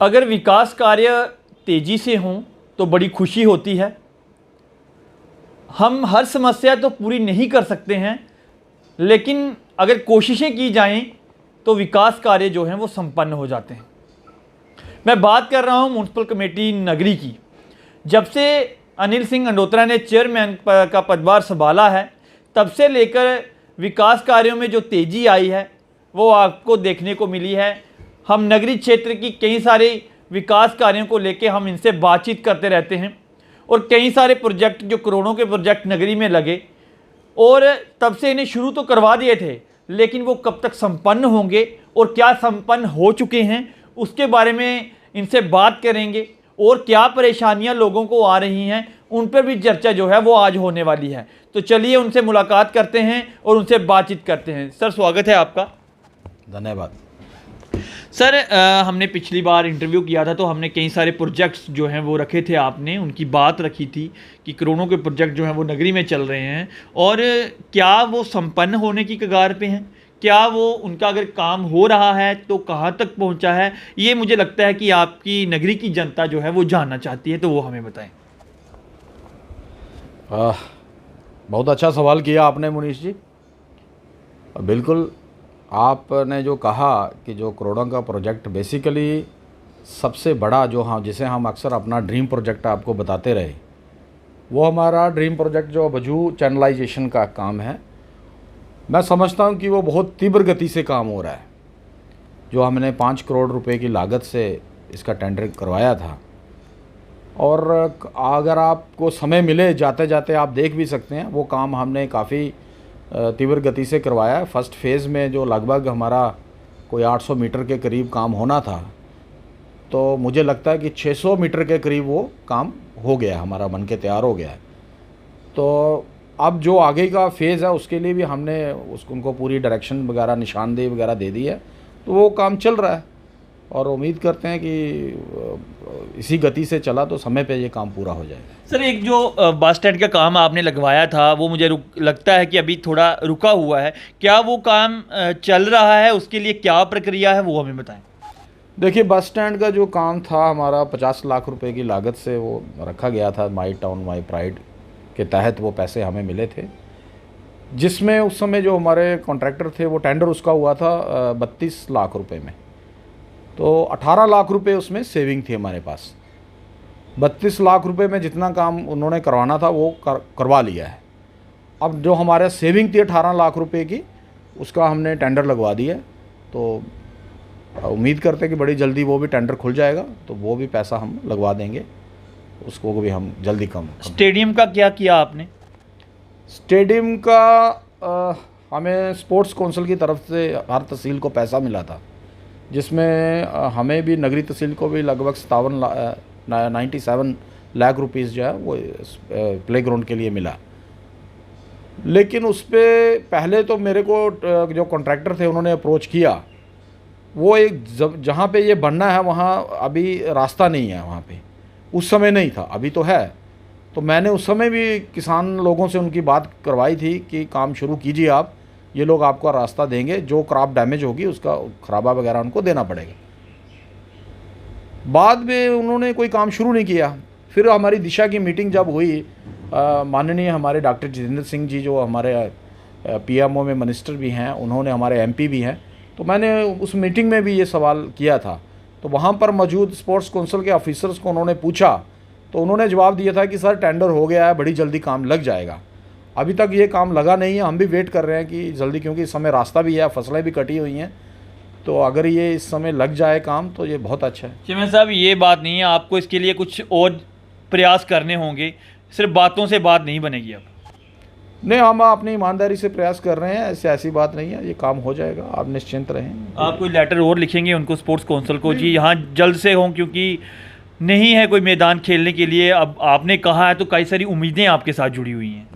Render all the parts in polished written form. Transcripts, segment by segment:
अगर विकास कार्य तेज़ी से हों तो बड़ी खुशी होती है। हम हर समस्या तो पूरी नहीं कर सकते हैं, लेकिन अगर कोशिशें की जाएं तो विकास कार्य जो हैं वो संपन्न हो जाते हैं। मैं बात कर रहा हूं म्यूनसिपल कमेटी नगरी की। जब से अनिल सिंह अंडोत्रा ने चेयरमैन का पदभार संभाला है, तब से लेकर विकास कार्यों में जो तेज़ी आई है वो आपको देखने को मिली है। हम नगरी क्षेत्र की कई सारे विकास कार्यों को लेकर हम इनसे बातचीत करते रहते हैं और कई सारे प्रोजेक्ट जो करोड़ों के प्रोजेक्ट नगरी में लगे और तब से इन्हें शुरू तो करवा दिए थे, लेकिन वो कब तक संपन्न होंगे और क्या संपन्न हो चुके हैं उसके बारे में इनसे बात करेंगे। और क्या परेशानियां लोगों को आ रही हैं उन पर भी चर्चा जो है वो आज होने वाली है। तो चलिए उनसे मुलाकात करते हैं और उनसे बातचीत करते हैं। सर, स्वागत है आपका। धन्यवाद सर, हमने पिछली बार इंटरव्यू किया था तो हमने कई सारे प्रोजेक्ट्स जो हैं वो रखे थे, आपने उनकी बात रखी थी कि करोड़ों के प्रोजेक्ट जो हैं वो नगरी में चल रहे हैं और क्या वो संपन्न होने की कगार पे हैं, क्या वो उनका अगर काम हो रहा है तो कहाँ तक पहुँचा है, ये मुझे लगता है कि आपकी नगरी की जनता जो है वो जानना चाहती है, तो वो हमें बताएं। बहुत अच्छा सवाल किया आपने मुनीश जी। बिल्कुल, आपने जो कहा कि जो करोड़ों का प्रोजेक्ट बेसिकली सबसे बड़ा जो जिसे हम अक्सर अपना ड्रीम प्रोजेक्ट आपको बताते रहे, वो हमारा ड्रीम प्रोजेक्ट जो बजू चैनलाइजेशन का काम है। मैं समझता हूँ कि वो बहुत तीव्र गति से काम हो रहा है। जो हमने 5 करोड़ रुपए की लागत से इसका टेंडर करवाया था, और अगर आपको समय मिले जाते जाते आप देख भी सकते हैं, वो काम हमने काफ़ी तीव्र गति से करवाया है। फर्स्ट फेज़ में जो लगभग हमारा कोई 800 मीटर के करीब काम होना था, तो मुझे लगता है कि 600 मीटर के करीब वो काम हो गया, हमारा बन के तैयार हो गया है। तो अब जो आगे का फेज़ है उसके लिए भी हमने उनको पूरी डायरेक्शन वगैरह, निशानदेही वगैरह दे दी है, तो वो काम चल रहा है और उम्मीद करते हैं कि इसी गति से चला तो समय पे ये काम पूरा हो जाएगा। सर, एक जो बस स्टैंड का काम आपने लगवाया था वो मुझे लगता है कि अभी थोड़ा रुका हुआ है, क्या वो काम चल रहा है? उसके लिए क्या प्रक्रिया है वो हमें बताएं। देखिए, बस स्टैंड का जो काम था हमारा 50 लाख रुपए की लागत से वो रखा गया था। माई टाउन माई प्राइड के तहत वो पैसे हमें मिले थे, जिसमें उस समय जो हमारे कॉन्ट्रैक्टर थे वो टेंडर उसका हुआ था 32 लाख रुपए में, तो 18 लाख रुपए उसमें सेविंग थी हमारे पास। 32 लाख रुपए में जितना काम उन्होंने करवाना था वो करवा लिया है। अब जो हमारे सेविंग थी 18 लाख रुपए की, उसका हमने टेंडर लगवा दिया, तो उम्मीद करते हैं कि बड़ी जल्दी वो भी टेंडर खुल जाएगा, तो वो भी पैसा हम लगवा देंगे, उसको भी हम जल्दी कम। स्टेडियम का क्या किया आपने? स्टेडियम का हमें स्पोर्ट्स काउंसिल की तरफ से हर तहसील को पैसा मिला था, जिसमें हमें भी नगरी तहसील को भी लगभग 97 लाख रुपीस जो है वो प्ले ग्राउंड के लिए मिला। लेकिन उस पर पहले तो मेरे को जो कॉन्ट्रैक्टर थे उन्होंने अप्रोच किया, वो एक जहाँ पे ये बनना है वहाँ अभी रास्ता नहीं है, वहाँ पे उस समय नहीं था, अभी तो है। तो मैंने उस समय भी किसान लोगों से उनकी बात करवाई थी कि काम शुरू कीजिए आप, ये लोग आपका रास्ता देंगे, जो क्रॉप डैमेज होगी उसका खराबा वगैरह उनको देना पड़ेगा। बाद में उन्होंने कोई काम शुरू नहीं किया। फिर हमारी दिशा की मीटिंग जब हुई, माननीय हमारे डॉक्टर जितेंद्र सिंह जी जो हमारे पीएमओ में मिनिस्टर भी हैं, उन्होंने हमारे एमपी भी हैं, तो मैंने उस मीटिंग में भी ये सवाल किया था। तो वहाँ पर मौजूद स्पोर्ट्स काउंसिल के ऑफिसर्स को उन्होंने पूछा, तो उन्होंने जवाब दिया था कि सर टेंडर हो गया है, बड़ी जल्दी काम लग जाएगा। अभी तक ये काम लगा नहीं है, हम भी वेट कर रहे हैं कि जल्दी, क्योंकि इस समय रास्ता भी है, फसलें भी कटी हुई हैं, तो अगर ये इस समय लग जाए काम तो ये बहुत अच्छा है। चेयरमैन साहब, ये बात नहीं है, आपको इसके लिए कुछ और प्रयास करने होंगे, सिर्फ बातों से बात नहीं बनेगी। अब नहीं, हम अपनी ईमानदारी से प्रयास कर रहे हैं, ऐसी बात नहीं है, ये काम हो जाएगा, आप निश्चिंत रहें। आप कोई लेटर और लिखेंगे उनको, स्पोर्ट्स काउंसिल को, जी यहाँ जल्द से हों, क्योंकि नहीं है कोई मैदान खेलने के लिए। अब आपने कहा है तो कई सारी उम्मीदें आपके साथ जुड़ी हुई हैं,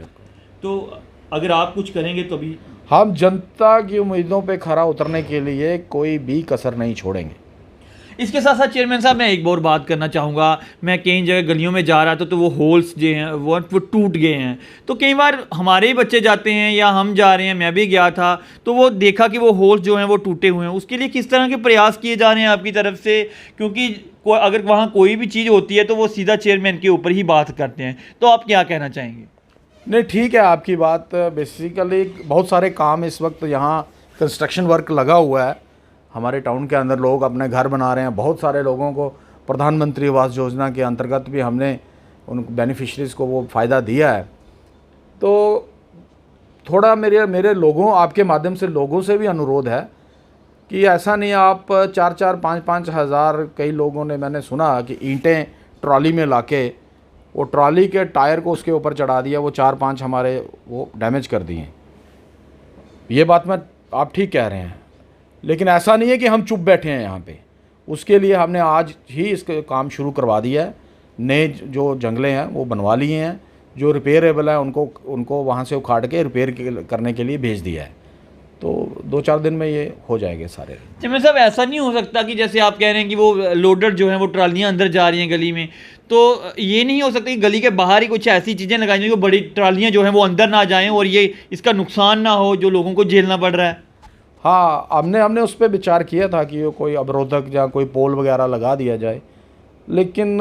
तो अगर आप कुछ करेंगे तो भी हम जनता की उम्मीदों पे खरा उतरने के लिए कोई भी कसर नहीं छोड़ेंगे। इसके साथ साथ चेयरमैन साहब मैं एक और बात करना चाहूँगा, मैं कई जगह गलियों में जा रहा था तो वो होल्स जो हैं वो टूट गए हैं। तो कई बार हमारे ही बच्चे जाते हैं या हम जा रहे हैं, मैं भी गया था तो वो देखा कि वो होल्स जो हैं वो टूटे हुए हैं। उसके लिए किस तरह के प्रयास किए जा रहे हैं आपकी तरफ से? क्योंकि अगर वहाँ कोई भी चीज़ होती है तो वो सीधा चेयरमैन के ऊपर ही बात करते हैं, तो आप क्या कहना चाहेंगे? नहीं, ठीक है आपकी बात। बेसिकली बहुत सारे काम इस वक्त यहाँ कंस्ट्रक्शन वर्क लगा हुआ है हमारे टाउन के अंदर। लोग अपने घर बना रहे हैं। बहुत सारे लोगों को प्रधानमंत्री आवास योजना के अंतर्गत भी हमने उन बेनिफिशरीज़ को वो फ़ायदा दिया है। तो थोड़ा मेरे लोगों, आपके माध्यम से लोगों से भी अनुरोध है कि ऐसा नहीं आप 4-4, 5-5 हज़ार, कई लोगों ने, मैंने सुना कि ईंटें ट्रॉली में लाके वो ट्रॉली के टायर को उसके ऊपर चढ़ा दिया, वो 4-5 हमारे वो डैमेज कर दिए। ये बात आप ठीक कह रहे हैं, लेकिन ऐसा नहीं है कि हम चुप बैठे हैं यहाँ पे। उसके लिए हमने आज ही इसका काम शुरू करवा दिया है। नए जो जंगले हैं वो बनवा लिए हैं, जो रिपेयरेबल है उनको वहाँ से उखाड़ के रिपेयर करने के लिए भेज दिया है। तो 2-4 दिन में ये हो जाएंगे सारे। चेयरमैन साहब, ऐसा नहीं हो सकता कि जैसे आप कह रहे हैं कि वो लोडर जो हैं वो ट्रालियाँ अंदर जा रही हैं गली में, तो ये नहीं हो सकता कि गली के बाहर ही कुछ ऐसी चीज़ें लगाई जाएँ कि बड़ी ट्रालियाँ जो हैं वो अंदर ना जाएँ और ये इसका नुकसान ना हो जो लोगों को झेलना पड़ रहा है? हाँ, हमने उस पर विचार किया था कि कोई अवरोधक या कोई पोल वगैरह लगा दिया जाए, लेकिन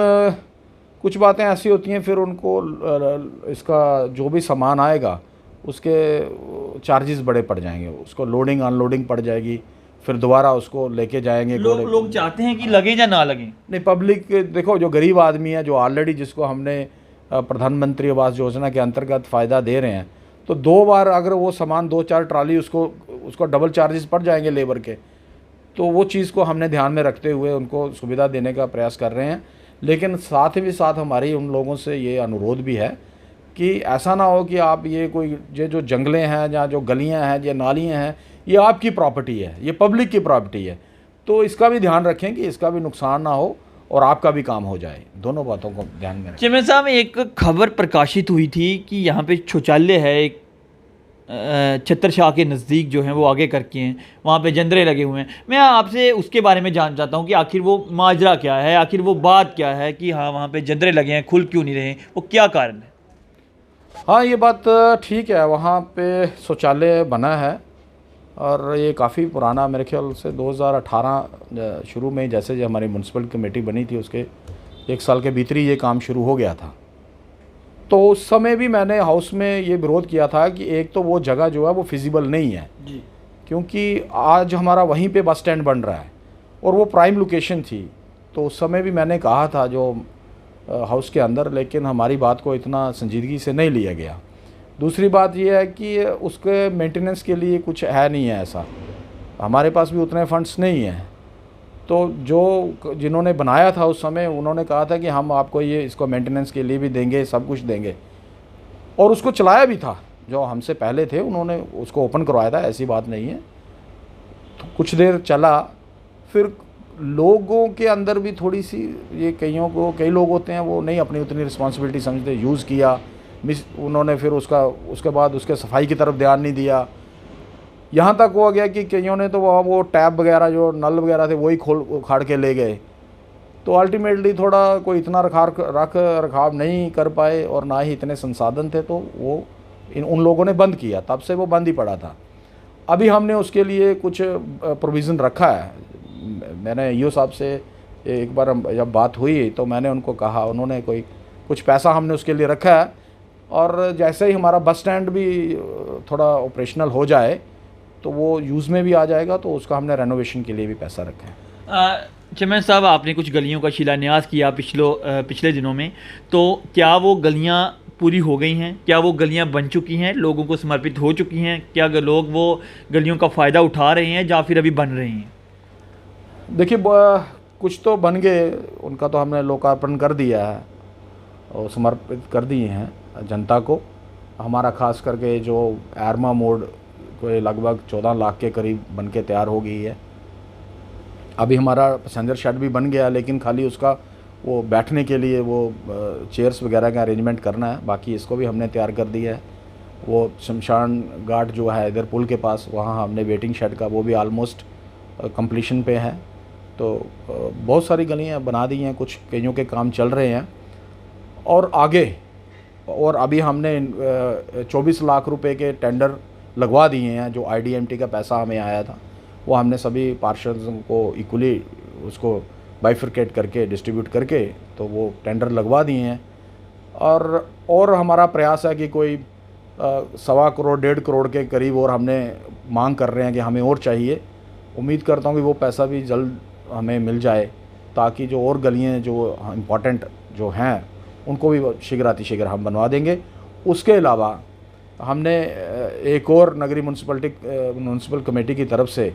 कुछ बातें ऐसी होती हैं, फिर उनको इसका जो भी सामान आएगा उसके चार्जेस बड़े पड़ जाएंगे, उसको लोडिंग अनलोडिंग पड़ जाएगी, फिर दोबारा उसको लेके जाएंगे। लोग चाहते हैं कि लगे या ना लगे? नहीं, पब्लिक देखो, जो गरीब आदमी है, जो ऑलरेडी जिसको हमने प्रधानमंत्री आवास योजना के अंतर्गत फ़ायदा दे रहे हैं, तो 2 बार अगर वो सामान 2-4 ट्राली उसको डबल चार्जेस पड़ जाएंगे लेबर के। तो वो चीज़ को हमने ध्यान में रखते हुए उनको सुविधा देने का प्रयास कर रहे हैं। लेकिन साथ ही साथ हमारी उन लोगों से ये अनुरोध भी है कि ऐसा ना हो कि आप ये जो जंगले हैं या जो गलियां हैं या नालियां हैं, ये आपकी प्रॉपर्टी है, ये पब्लिक की प्रॉपर्टी है। तो इसका भी ध्यान रखें कि इसका भी नुकसान ना हो और आपका भी काम हो जाए। दोनों बातों को ध्यान में रखें। चेयरमैन साहब, एक खबर प्रकाशित हुई थी कि यहाँ पे शौचालय है एक छत्र शाह के नज़दीक जो हैं वो आगे करके हैं, वहाँ पे जंदरे लगे हुए हैं। मैं आपसे उसके बारे में जानना चाहता हूँ कि आखिर वो माजरा क्या है, आखिर वो बात क्या है कि हाँ वहाँ पे जंदरे लगे हैं, खुल क्यों नहीं रहे, वो क्या कारण है? हाँ, ये बात ठीक है। वहाँ पे शौचालय बना है और ये काफ़ी पुराना, मेरे ख्याल से 2018 शुरू में जैसे जो हमारी म्यूनसिपल कमेटी बनी थी उसके 1 साल के भीतर ही ये काम शुरू हो गया था। तो उस समय भी मैंने हाउस में ये विरोध किया था कि एक तो वो जगह जो है वो फिजिबल नहीं है जी, क्योंकि आज हमारा वहीं पे बस स्टैंड बन रहा है और वो प्राइम लोकेशन थी। तो उस समय भी मैंने कहा था जो हाउस के अंदर, लेकिन हमारी बात को इतना संजीदगी से नहीं लिया गया। दूसरी बात ये है कि उसके मेंटेनेंस के लिए कुछ है नहीं है ऐसा, हमारे पास भी उतने फंड्स नहीं हैं। तो जिन्होंने बनाया था उस समय उन्होंने कहा था कि हम आपको इसको मेंटेनेंस के लिए भी देंगे, सब कुछ देंगे, और उसको चलाया भी था। जो हमसे पहले थे उन्होंने उसको ओपन करवाया था, ऐसी बात नहीं है। तो कुछ देर चला, फिर लोगों के अंदर भी थोड़ी सी कई लोग होते हैं वो नहीं अपनी उतनी रिस्पॉन्सिबिलिटी समझते, यूज़ किया उन्होंने, फिर उसके बाद उसके सफाई की तरफ ध्यान नहीं दिया। यहाँ तक हो गया कि कईयों ने तो वो टैप वगैरह जो नल वगैरह थे वही उखाड़ के ले गए। तो अल्टीमेटली थोड़ा कोई इतना रख रखाव नहीं कर पाए और ना ही इतने संसाधन थे, तो वो उन लोगों ने बंद किया, तब से वो बंद ही पड़ा था। अभी हमने उसके लिए कुछ प्रोविज़न रखा है। मैंने ईओ साहब से एक बार जब बात हुई तो मैंने उनको कहा, उन्होंने कुछ पैसा हमने उसके लिए रखा है, और जैसे ही हमारा बस स्टैंड भी थोड़ा ऑपरेशनल हो जाए तो वो यूज़ में भी आ जाएगा, तो उसका हमने रेनोवेशन के लिए भी पैसा रखा है। चेयरमैन साहब, आपने कुछ गलियों का शिलान्यास किया पिछले दिनों में, तो क्या वो गलियां पूरी हो गई हैं? क्या वो गलियां बन चुकी हैं, लोगों को समर्पित हो चुकी हैं? क्या लोग वो गलियों का फ़ायदा उठा रहे हैं या फिर अभी बन रही हैं? देखिए, कुछ तो बन गए, उनका तो हमने लोकार्पण कर दिया है और समर्पित कर दिए हैं जनता को। हमारा खास करके जो एरमा मोड़ कोई लगभग 14 लाख के करीब बन के तैयार हो गई है। अभी हमारा पैसेंजर शेड भी बन गया, लेकिन खाली उसका वो बैठने के लिए वो चेयर्स वगैरह का अरेंजमेंट करना है। बाकी इसको भी हमने तैयार कर दिया है। वो शमशान घाट जो है इधर पुल के पास, वहाँ हमने वेटिंग शेड का वो भी ऑलमोस्ट कंप्लीशन पे है। तो बहुत सारी गलियाँ बना दी हैं, कुछ कईयों के काम चल रहे हैं और आगे, और अभी हमने 24 लाख रुपए के टेंडर लगवा दिए हैं। जो IDMT का पैसा हमें आया था वो हमने सभी पार्षदों को इक्वली उसको बाइफरकेट करके डिस्ट्रीब्यूट करके तो वो टेंडर लगवा दिए हैं। और हमारा प्रयास है कि कोई 1.25 करोड़ 1.5 करोड़ के करीब और हमने मांग कर रहे हैं कि हमें और चाहिए। उम्मीद करता हूँ कि वो पैसा भी जल्द हमें मिल जाए ताकि जो और गलियाँ जो इम्पॉर्टेंट जो हैं उनको भी शीघ्रातिशीघ्र हम बनवा देंगे। उसके अलावा हमने एक और नगरी म्यूनसिपल कमेटी की तरफ से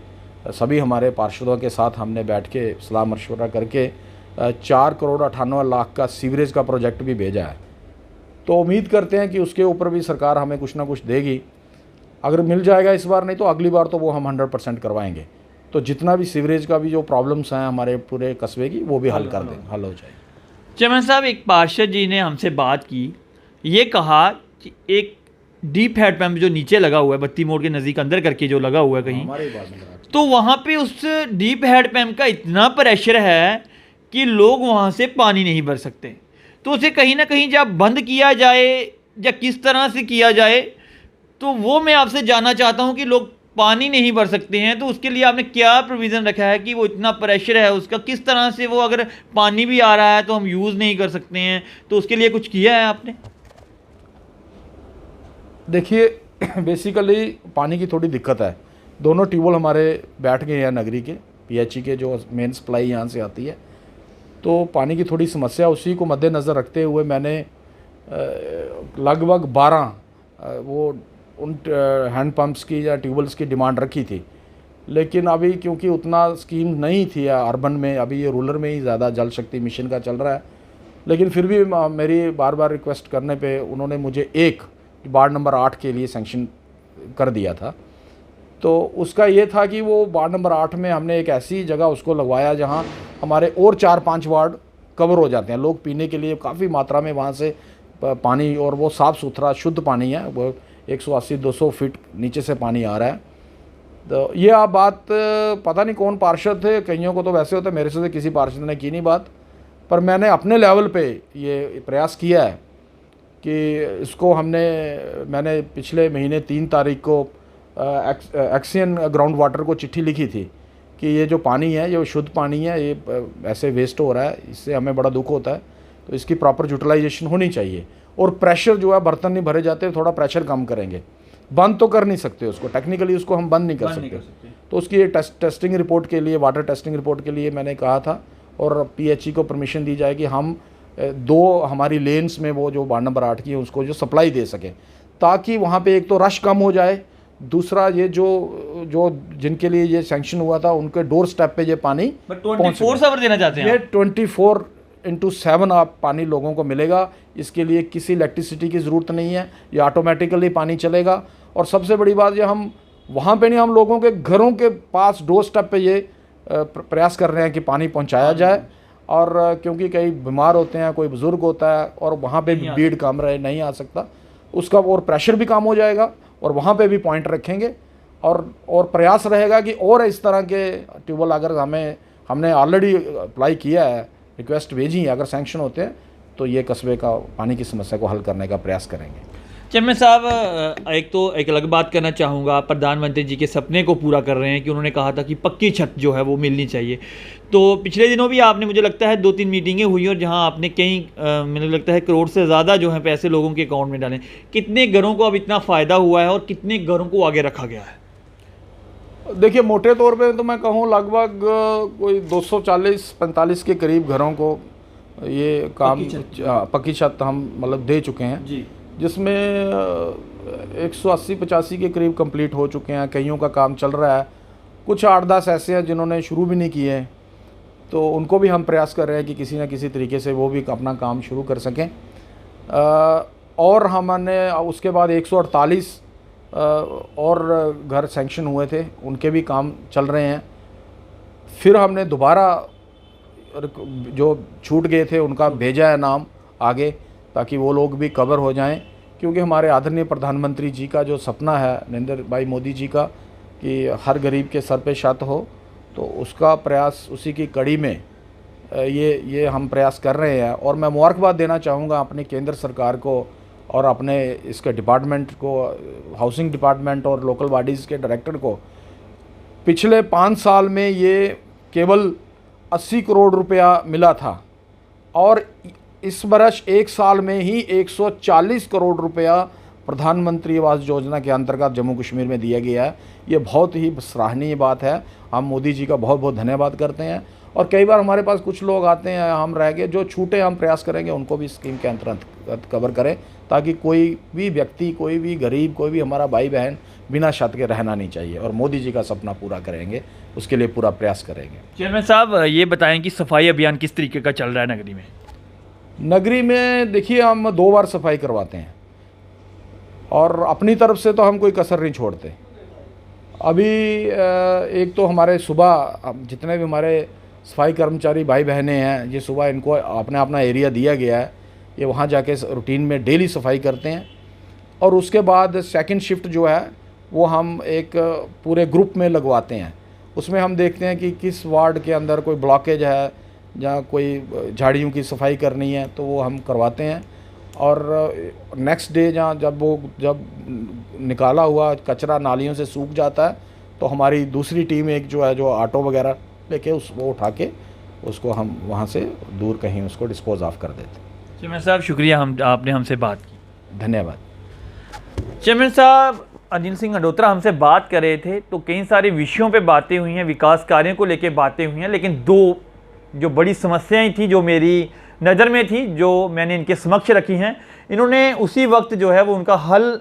सभी हमारे पार्षदों के साथ हमने बैठ के सलाह मशवरा करके 4 करोड़ 98 लाख का सीवरेज का प्रोजेक्ट भी भेजा है। तो उम्मीद करते हैं कि उसके ऊपर भी सरकार हमें कुछ ना कुछ देगी। अगर मिल जाएगा इस बार, नहीं तो अगली बार तो वो हम 100% करवाएंगे। तो जितना भी सीवरेज का भी जो प्रॉब्लम्स हैं हमारे पूरे कस्बे की वो भी हल हो जाएगी। चेयरमैन साहब, एक पार्षद जी ने हमसे बात की, ये कहा कि एक डीप हेड पंप जो नीचे लगा हुआ है बत्ती मोड़ के नज़दीक अंदर करके जो लगा हुआ है कहीं, तो वहाँ पे उस डीप हेड पंप का इतना प्रेशर है कि लोग वहाँ से पानी नहीं भर सकते। तो उसे कहीं ना कहीं जब बंद किया जाए या किस तरह से किया जाए, तो वो मैं आपसे जानना चाहता हूँ कि लोग पानी नहीं भर सकते हैं, तो उसके लिए आपने क्या प्रोविज़न रखा है कि वो इतना प्रेशर है उसका, किस तरह से वो अगर पानी भी आ रहा है तो हम यूज़ नहीं कर सकते हैं, तो उसके लिए कुछ किया है आपने? देखिए, बेसिकली पानी की थोड़ी दिक्कत है। दोनों ट्यूबवेल हमारे बैठ गए हैं नगरी के PHE के, जो मेन सप्लाई यहाँ से आती है, तो पानी की थोड़ी समस्या, उसी को मद्देनज़र रखते हुए मैंने लगभग 12 वो उन हैंड पंप्स की या ट्यूबवेल्स की डिमांड रखी थी। लेकिन अभी क्योंकि उतना स्कीम नहीं थी अर्बन में, अभी ये रूरल में ही ज़्यादा जल शक्ति मिशन का चल रहा है। लेकिन फिर भी मेरी बार बार रिक्वेस्ट करने पे उन्होंने मुझे एक वार्ड नंबर 8 के लिए सैंक्शन कर दिया था। तो उसका ये था कि वो वार्ड नंबर 8 में हमने एक ऐसी जगह उसको लगवाया जहाँ हमारे और 4-5 वार्ड कवर हो जाते हैं। लोग पीने के लिए काफ़ी मात्रा में वहाँ से पानी, और वो साफ़ सुथरा शुद्ध पानी है, वो 180-200 फीट नीचे से पानी आ रहा है। तो ये आप बात पता नहीं कौन पार्षद थे, कईयों को तो वैसे होता है, मेरे से तो किसी पार्षद ने की नहीं बात, पर मैंने अपने लेवल पे ये प्रयास किया है कि इसको मैंने पिछले महीने 3 तारीख को एक्सियन ग्राउंड वाटर को चिट्ठी लिखी थी कि ये जो पानी है ये शुद्ध पानी है, ये ऐसे वेस्ट हो रहा है, इससे हमें बड़ा दुख होता है, तो इसकी प्रॉपर यूटिलाइजेशन होनी चाहिए। और प्रेशर जो है, बर्तन नहीं भरे जाते, थोड़ा प्रेशर कम करेंगे। बंद तो कर नहीं सकते उसको, टेक्निकली उसको हम बंद नहीं कर सकते। तो उसकी टेस्टिंग रिपोर्ट के लिए, वाटर टेस्टिंग रिपोर्ट के लिए मैंने कहा था, और PHE को परमिशन दी जाए कि हम 2 हमारी लेन्स में वो जो वार्ड नंबर 8 की है उसको जो सप्लाई दे सकें, ताकि वहाँ पे एक तो रश कम हो जाए, दूसरा ये जो जिनके लिए ये सैंक्शन हुआ था उनके डोर स्टेप पे ये पानी 24 आवर देना चाहते हैं। ये 24/7 आप पानी लोगों को मिलेगा। इसके लिए किसी इलेक्ट्रिसिटी की ज़रूरत नहीं है, ये ऑटोमेटिकली पानी चलेगा। और सबसे बड़ी बात ये, हम वहाँ पे नहीं, हम लोगों के घरों के पास डोर स्टेप पे ये प्रयास कर रहे हैं कि पानी पहुँचाया जाए। और क्योंकि कई बीमार होते हैं, कोई बुज़ुर्ग होता है और वहाँ पे भी भीड़ कम रहे, नहीं आ सकता, उसका और प्रेशर भी कम हो जाएगा, और वहाँ पे भी पॉइंट रखेंगे। और प्रयास रहेगा कि और इस तरह के ट्यूबवेल अगर हमने ऑलरेडी अप्लाई किया है, रिक्वेस्ट भेजी है, अगर सैंक्शन होते हैं तो ये कस्बे का पानी की समस्या को हल करने का प्रयास करेंगे। चेयरमैन साहब, एक अलग बात करना चाहूँगा, प्रधानमंत्री जी के सपने को पूरा कर रहे हैं कि उन्होंने कहा था कि पक्की छत जो है वो मिलनी चाहिए। तो पिछले दिनों भी आपने, मुझे लगता है 2-3 मीटिंगें हुई और जहां आपने मुझे लगता है करोड़ से ज़्यादा जो है पैसे लोगों के अकाउंट में डाले। कितने घरों को अब इतना फ़ायदा हुआ है और कितने घरों को आगे रखा गया है? देखिए, मोटे तौर पे तो मैं कहूँ लगभग कोई 240-45 के करीब घरों को ये काम पक्की छत हम मतलब दे चुके हैं जी, जिसमें 180-85 के करीब कंप्लीट हो चुके हैं। कईयों का काम चल रहा है, कुछ 8-10 ऐसे हैं जिन्होंने शुरू भी नहीं किए हैं, तो उनको भी हम प्रयास कर रहे हैं कि किसी न किसी तरीके से वो भी अपना काम शुरू कर सकें। और हमने उसके बाद 148 और घर सैंक्शन हुए थे, उनके भी काम चल रहे हैं। फिर हमने दोबारा जो छूट गए थे उनका भेजा है नाम आगे, ताकि वो लोग भी कवर हो जाएं, क्योंकि हमारे आदरणीय प्रधानमंत्री जी का जो सपना है, नरेंद्र भाई मोदी जी का, कि हर गरीब के सर पे छत हो, तो उसका प्रयास उसी की कड़ी में ये हम प्रयास कर रहे हैं। और मैं मुबारकबाद देना चाहूँगा अपनी केंद्र सरकार को और अपने इसके डिपार्टमेंट को, हाउसिंग डिपार्टमेंट और लोकल बॉडीज़ के डायरेक्टर को। पिछले 5 साल में ये केवल 80 करोड़ रुपया मिला था और इस वर्ष 1 साल में ही 140 करोड़ रुपया प्रधानमंत्री आवास योजना के अंतर्गत जम्मू कश्मीर में दिया गया है। ये बहुत ही सराहनीय बात है। हम मोदी जी का बहुत बहुत धन्यवाद करते हैं। और कई बार हमारे पास कुछ लोग आते हैं, हम रह गए, जो छूटे हम प्रयास करेंगे उनको भी स्कीम के अंतर्गत कवर करें, ताकि कोई भी व्यक्ति, कोई भी गरीब, कोई भी हमारा भाई बहन बिना छत के रहना नहीं चाहिए। और मोदी जी का सपना पूरा करेंगे, उसके लिए पूरा प्रयास करेंगे। चेयरमैन साहब, ये बताएं कि सफाई अभियान किस तरीके का चल रहा है नगरी में? नगरी में देखिए, हम 2 बार सफाई करवाते हैं और अपनी तरफ से तो हम कोई कसर नहीं छोड़ते। अभी एक तो हमारे सुबह जितने भी हमारे सफाई कर्मचारी भाई बहनें हैं, ये सुबह इनको अपना अपना एरिया दिया गया है, ये वहाँ जाके रूटीन में डेली सफाई करते हैं। और उसके बाद सेकंड शिफ्ट जो है वो हम एक पूरे ग्रुप में लगवाते हैं। उसमें हम देखते हैं कि किस वार्ड के अंदर कोई ब्लॉकेज है या कोई झाड़ियों की सफाई करनी है, तो वो हम करवाते हैं। और नेक्स्ट डे जब निकाला हुआ कचरा नालियों से सूख जाता है, तो हमारी दूसरी टीम एक जो है, जो ऑटो वगैरह लेके वो उठा के उसको हम वहाँ से दूर कहीं उसको डिस्पोज ऑफ कर देते हैं। चेयरमैन साहब, शुक्रिया आपने हमसे बात की। धन्यवाद। चेयरमैन साहब अनिल सिंह अंडोत्रा हमसे बात कर रहे थे, तो कई सारे विषयों पे बातें हुई हैं, विकास कार्यों को लेके बातें हुई हैं, लेकिन 2 जो बड़ी समस्याएं थी जो मेरी नज़र में थी, जो मैंने इनके समक्ष रखी हैं, इन्होंने उसी वक्त जो है वो उनका हल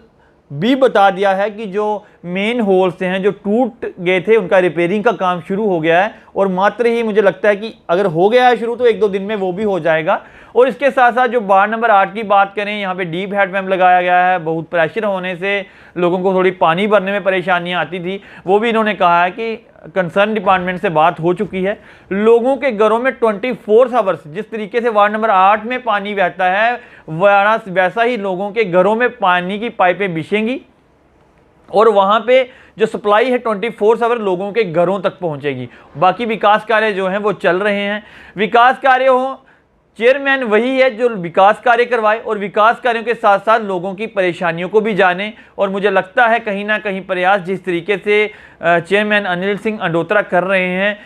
भी बता दिया है कि जो मेन होल्स हैं जो टूट गए थे, उनका रिपेयरिंग का काम शुरू हो गया है। और मात्र ही मुझे लगता है कि अगर हो गया है शुरू तो 1-2 दिन में वो भी हो जाएगा। और इसके साथ साथ जो वार्ड नंबर 8 की बात करें, यहाँ पे डीप हेड पैम्प लगाया गया है। बहुत प्रेशर होने से लोगों को थोड़ी पानी भरने में परेशानियाँ आती थी, वो भी इन्होंने कहा है कि कंसर्न डिपार्टमेंट से बात हो चुकी है। लोगों के घरों में 24 आवर्स, जिस तरीके से वार्ड नंबर 8 में पानी बहता है, वैसा ही लोगों के घरों में पानी की पाइपें बिछेंगी और वहाँ पे जो सप्लाई है 24 आवर लोगों के घरों तक पहुँचेगी। बाकी विकास कार्य जो हैं वो चल रहे हैं। विकास कार्य हो, चेयरमैन वही है जो विकास कार्य करवाए और विकास कार्यों के साथ साथ लोगों की परेशानियों को भी जाने। और मुझे लगता है कहीं ना कहीं प्रयास जिस तरीके से चेयरमैन अनिल सिंह अंडोत्रा कर रहे हैं,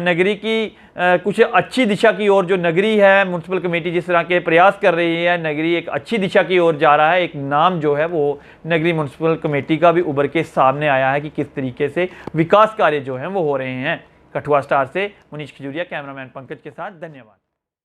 नगरी की कुछ अच्छी दिशा की ओर, जो नगरी है म्यूनसिपल कमेटी जिस तरह के प्रयास कर रही है, नगरी एक अच्छी दिशा की ओर जा रहा है। एक नाम जो है वो नगरी म्यूनसिपल कमेटी का भी उभर के सामने आया है कि किस तरीके से विकास कार्य जो हैं वो हो रहे हैं। कठुआ स्टार से मुनीश खजूरिया, कैमरामैन पंकज के साथ, धन्यवाद।